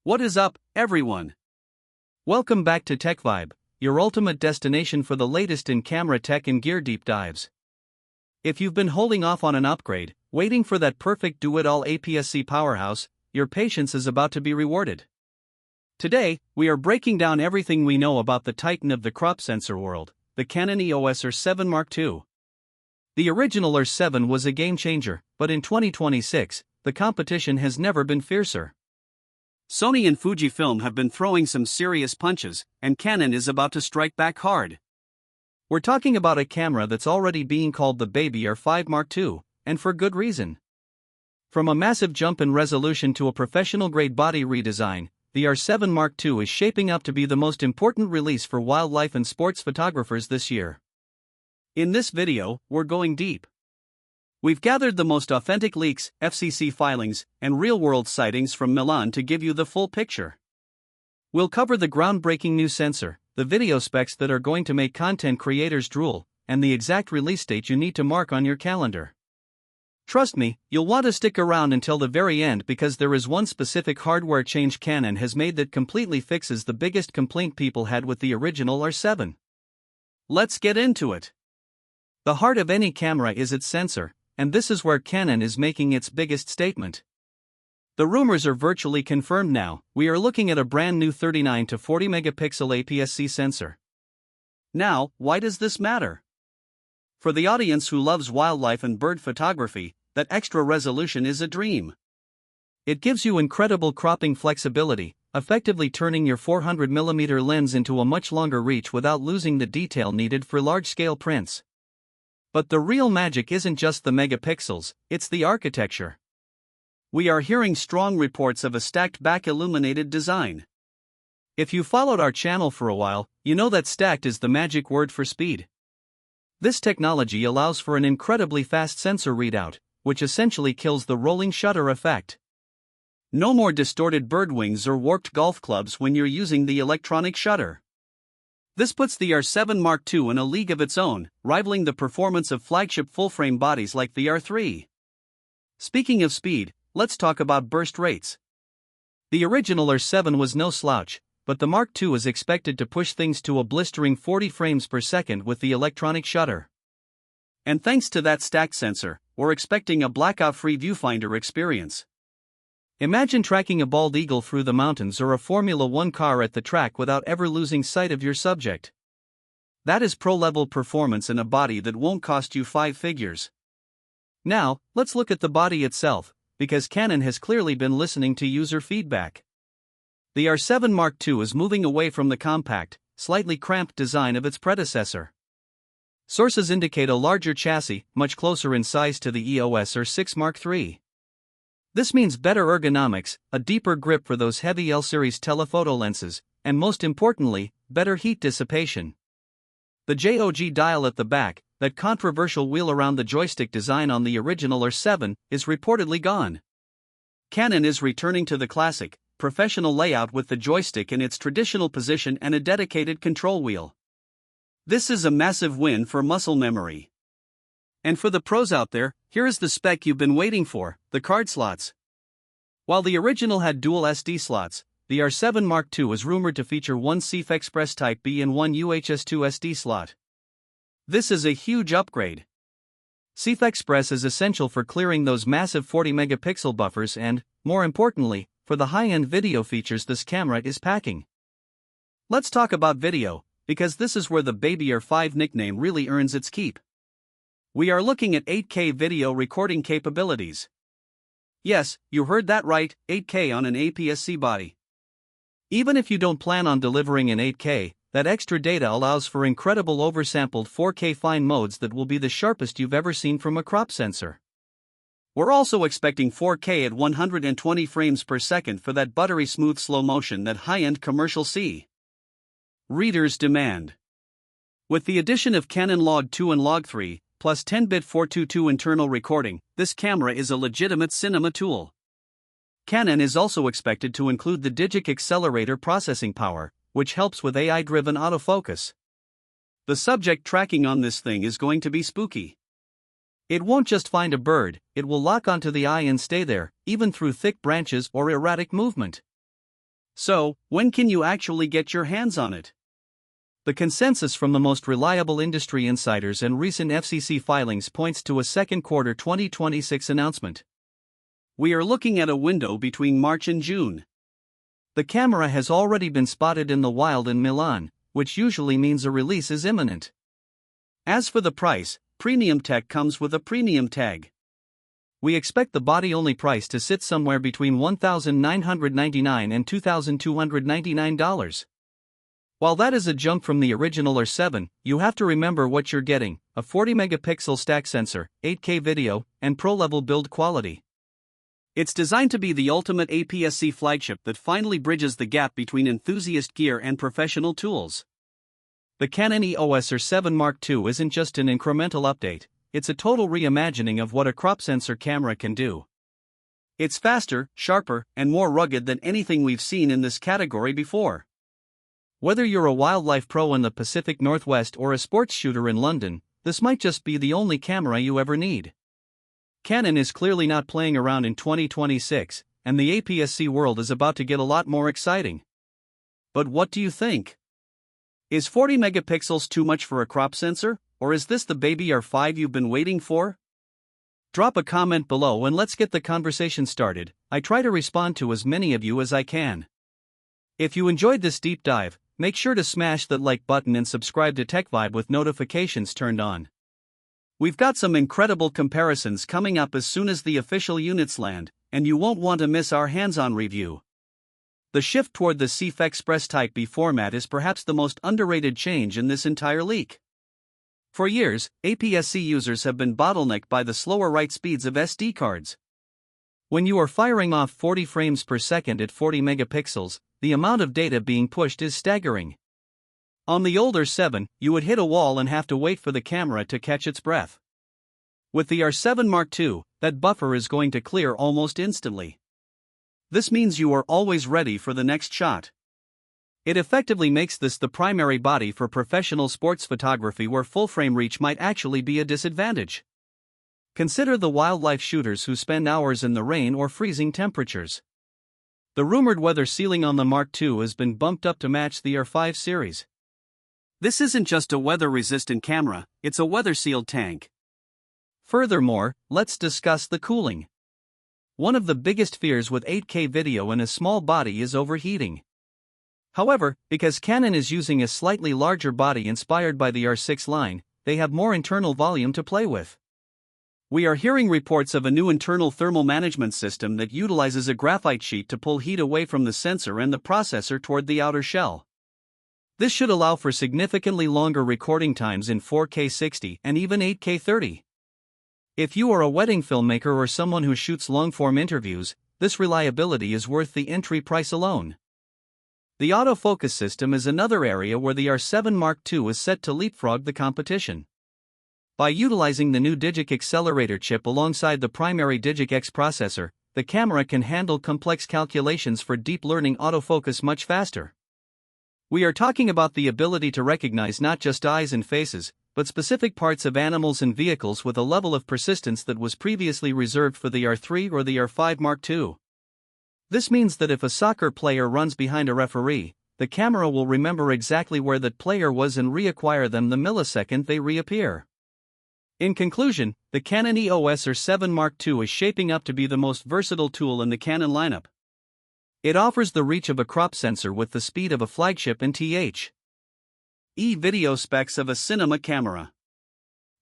What is up, everyone? Welcome back to TechVibe, your ultimate destination for the latest in camera tech and gear deep dives. If you've been holding off on an upgrade, waiting for that perfect do-it-all APS-C powerhouse, your patience is about to be rewarded. Today, we are breaking down everything we know about the titan of the crop sensor world, the Canon EOS R7 Mark II. The original R7 was a game-changer, but in 2026, the competition has never been fiercer. Sony and Fujifilm have been throwing some serious punches, and Canon is about to strike back hard. We're talking about a camera that's already being called the baby R5 Mark II, and for good reason. From a massive jump in resolution to a professional-grade body redesign, the R7 Mark II is shaping up to be the most important release for wildlife and sports photographers this year. In this video, we're going deep. We've gathered the most authentic leaks, FCC filings, and real-world sightings from Milan to give you the full picture. We'll cover the groundbreaking new sensor, the video specs that are going to make content creators drool, and the exact release date you need to mark on your calendar. Trust me, you'll want to stick around until the very end because there is one specific hardware change Canon has made that completely fixes the biggest complaint people had with the original R7. Let's get into it. The heart of any camera is its sensor, and this is where Canon is making its biggest statement. The rumors are virtually confirmed now. We are looking at a brand new 39 to 40 megapixel APS-C sensor. Now, why does this matter? For the audience who loves wildlife and bird photography, that extra resolution is a dream. It gives you incredible cropping flexibility, effectively turning your 400mm lens into a much longer reach without losing the detail needed for large-scale prints. But the real magic isn't just the megapixels, it's the architecture. We are hearing strong reports of a stacked back illuminated design. If you followed our channel for a while, you know that stacked is the magic word for speed. This technology allows for an incredibly fast sensor readout, which essentially kills the rolling shutter effect. No more distorted bird wings or warped golf clubs when you're using the electronic shutter. This puts the R7 Mark II in a league of its own, rivaling the performance of flagship full-frame bodies like the R3. Speaking of speed, let's talk about burst rates. The original R7 was no slouch, but the Mark II is expected to push things to a blistering 40 frames per second with the electronic shutter. And thanks to that stacked sensor, we're expecting a blackout-free viewfinder experience. Imagine tracking a bald eagle through the mountains or a Formula One car at the track without ever losing sight of your subject. That is pro-level performance in a body that won't cost you 5 figures. Now, let's look at the body itself, because Canon has clearly been listening to user feedback. The R7 Mark II is moving away from the compact, slightly cramped design of its predecessor. Sources indicate a larger chassis, much closer in size to the EOS R6 Mark III. This means better ergonomics, a deeper grip for those heavy L-series telephoto lenses, and most importantly, better heat dissipation. The JOG dial at the back, that controversial wheel around the joystick design on the original R7, is reportedly gone. Canon is returning to the classic, professional layout with the joystick in its traditional position and a dedicated control wheel. This is a massive win for muscle memory. And for the pros out there, here is the spec you've been waiting for, the card slots. While the original had dual SD slots, the R7 Mark II is rumored to feature one CF Express Type B and one UHS-2 SD slot. This is a huge upgrade. CF Express is essential for clearing those massive 40 megapixel buffers and, more importantly, for the high-end video features this camera is packing. Let's talk about video, because this is where the Baby R5 nickname really earns its keep. We are looking at 8K video recording capabilities. Yes, you heard that right, 8K on an APS-C body. Even if you don't plan on delivering in 8K, that extra data allows for incredible oversampled 4K fine modes that will be the sharpest you've ever seen from a crop sensor. We're also expecting 4K at 120 frames per second for that buttery smooth slow motion that high-end commercials see. Readers demand. With the addition of Canon Log 2 and Log 3, plus 10-bit 422 internal recording, this camera is a legitimate cinema tool. Canon is also expected to include the DIGIC Accelerator processing power, which helps with AI-driven autofocus. The subject tracking on this thing is going to be spooky. It won't just find a bird, it will lock onto the eye and stay there, even through thick branches or erratic movement. So, when can you actually get your hands on it? The consensus from the most reliable industry insiders and recent FCC filings points to a second quarter 2026 announcement. We are looking at a window between March and June. The camera has already been spotted in the wild in Milan, which usually means a release is imminent. As for the price, premium tech comes with a premium tag. We expect the body-only price to sit somewhere between $1,999 and $2,299. While that is a jump from the original R7, you have to remember what you're getting: a 40-megapixel stack sensor, 8K video, and pro-level build quality. It's designed to be the ultimate APS-C flagship that finally bridges the gap between enthusiast gear and professional tools. The Canon EOS R7 Mark II isn't just an incremental update, it's a total reimagining of what a crop sensor camera can do. It's faster, sharper, and more rugged than anything we've seen in this category before. Whether you're a wildlife pro in the Pacific Northwest or a sports shooter in London, this might just be the only camera you ever need. Canon is clearly not playing around in 2026, and the APS-C world is about to get a lot more exciting. But what do you think? Is 40 megapixels too much for a crop sensor, or is this the baby R5 you've been waiting for? Drop a comment below and let's get the conversation started. I try to respond to as many of you as I can. If you enjoyed this deep dive, make sure to smash that like button and subscribe to TechVibe with notifications turned on. We've got some incredible comparisons coming up as soon as the official units land, and you won't want to miss our hands-on review. The shift toward the CF Express Type B format is perhaps the most underrated change in this entire leak. For years, APS-C users have been bottlenecked by the slower write speeds of SD cards. When you are firing off 40 frames per second at 40 megapixels, the amount of data being pushed is staggering. On the older R7, you would hit a wall and have to wait for the camera to catch its breath. With the R7 Mark II, that buffer is going to clear almost instantly. This means you are always ready for the next shot. It effectively makes this the primary body for professional sports photography where full frame reach might actually be a disadvantage. Consider the wildlife shooters who spend hours in the rain or freezing temperatures. The rumored weather sealing on the Mark II has been bumped up to match the R5 series. This isn't just a weather-resistant camera, it's a weather-sealed tank. Furthermore, let's discuss the cooling. One of the biggest fears with 8K video in a small body is overheating. However, because Canon is using a slightly larger body inspired by the R6 line, they have more internal volume to play with. We are hearing reports of a new internal thermal management system that utilizes a graphite sheet to pull heat away from the sensor and the processor toward the outer shell. This should allow for significantly longer recording times in 4K 60 and even 8K 30. If you are a wedding filmmaker or someone who shoots long-form interviews, this reliability is worth the entry price alone. The autofocus system is another area where the R7 Mark II is set to leapfrog the competition. By utilizing the new DIGIC Accelerator chip alongside the primary DIGIC X processor, the camera can handle complex calculations for deep learning autofocus much faster. We are talking about the ability to recognize not just eyes and faces, but specific parts of animals and vehicles with a level of persistence that was previously reserved for the R3 or the R5 Mark II. This means that if a soccer player runs behind a referee, the camera will remember exactly where that player was and reacquire them the millisecond they reappear. In conclusion, the Canon EOS R7 Mark II is shaping up to be the most versatile tool in the Canon lineup. It offers the reach of a crop sensor with the speed of a flagship and video specs of a cinema camera.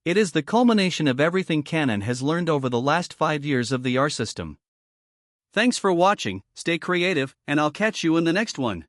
It is the culmination of everything Canon has learned over the last 5 years of the R system. Thanks for watching, stay creative, and I'll catch you in the next one.